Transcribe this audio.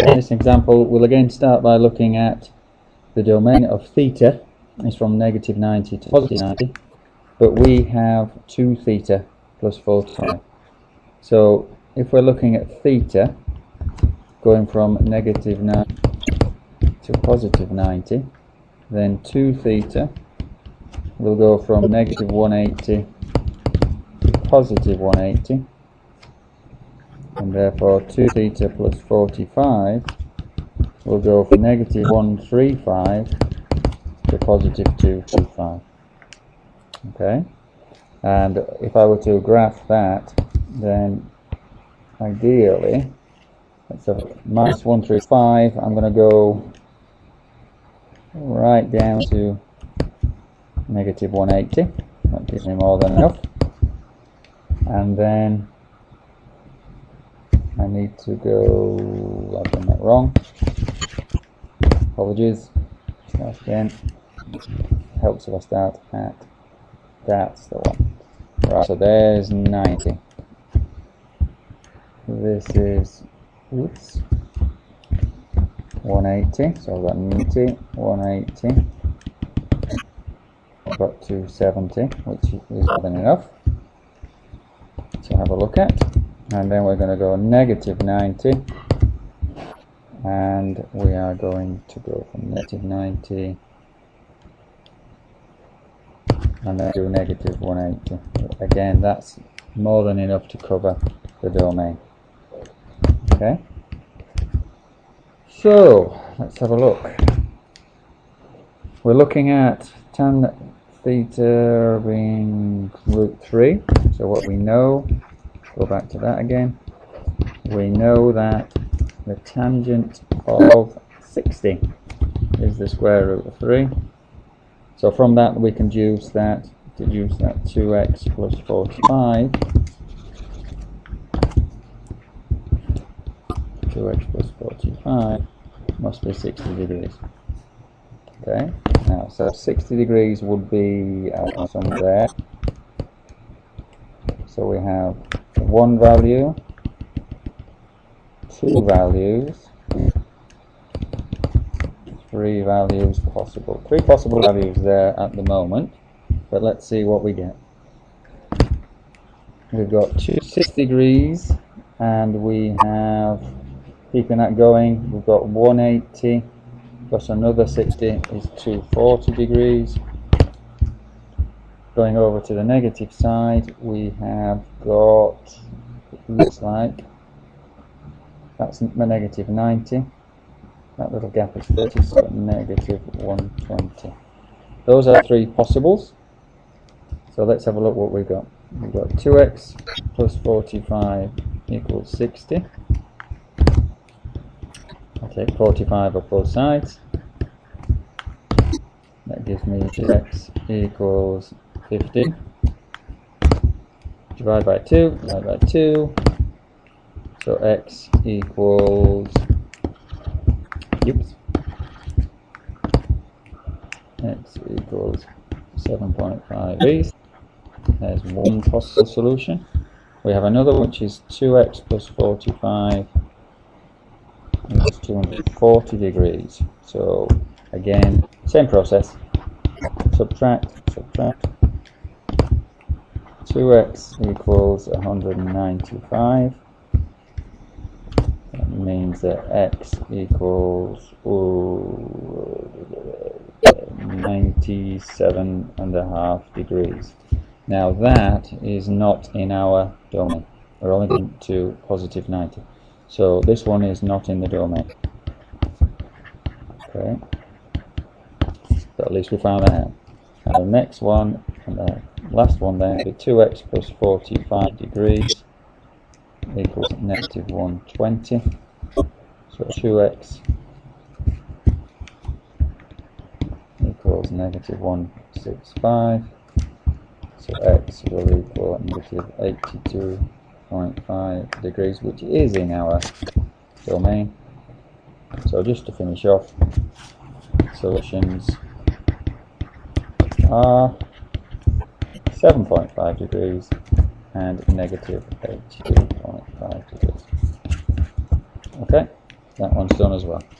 In this example, we'll again start by looking at the domain of theta is from negative 90 to positive 90, but we have 2 theta plus 45. So if we're looking at theta going from negative 90 to positive 90, then 2 theta will go from negative 180 to positive 180, and therefore 2 theta plus 45 will go from negative 135 to positive 225. Okay, and if I were to graph that, then ideally, let's have minus 135, I'm going to go right down to negative 180. That gives me more than enough. And then I need to go, I've done that wrong. Apologies. Start again. Helps if I start at, that's the one. Right, so there's 90. This is, oops, 180. So I've got 90, 180. I've got 270, which is more than enough to have a look at. And then we're going to go negative 90, and we are going to go from negative 90 and then do negative 180. Again, that's more than enough to cover the domain. Okay, so let's have a look. We're looking at tan theta being root 3. So what we know, go back to that again, we know that the tangent of 60 is the square root of 3. So from that we can deduce that 2x plus 45, 2x plus 45 must be 60 degrees. Okay, now so 60 degrees would be somewhere there. So we have 1 value, 2 values, 3 values possible. 3 possible values there at the moment, but let's see what we get. We've got 6 degrees, and we have, keeping that going, we've got 180 plus another 60 is 240 degrees. Going over to the negative side, we have got, it looks like, that's my negative 90. That little gap is 30, so negative 120. Those are 3 possibles. So let's have a look what we've got. We've got 2x plus 45 equals 60. I'll take 45 off both sides. That gives me 2x equals 50. Divide by 2, divide by 2. So x equals, x equals 7.5 degrees. There's one possible solution. We have another which is 2x plus 45 is 240 degrees. So again, same process. Subtract. 2x equals 195. That means that x equals 97.5 degrees. Now that is not in our domain. We're only going to positive 90. So this one is not in the domain. Okay. So at least we found that out. Now the next one, and the last one there, the 2x plus 45 degrees equals negative 120. So 2x equals negative 165. So x will equal negative 82.5 degrees, which is in our domain. So just to finish off, solutions are 7.5 degrees and negative 82.5 degrees. Okay, That one's done as well.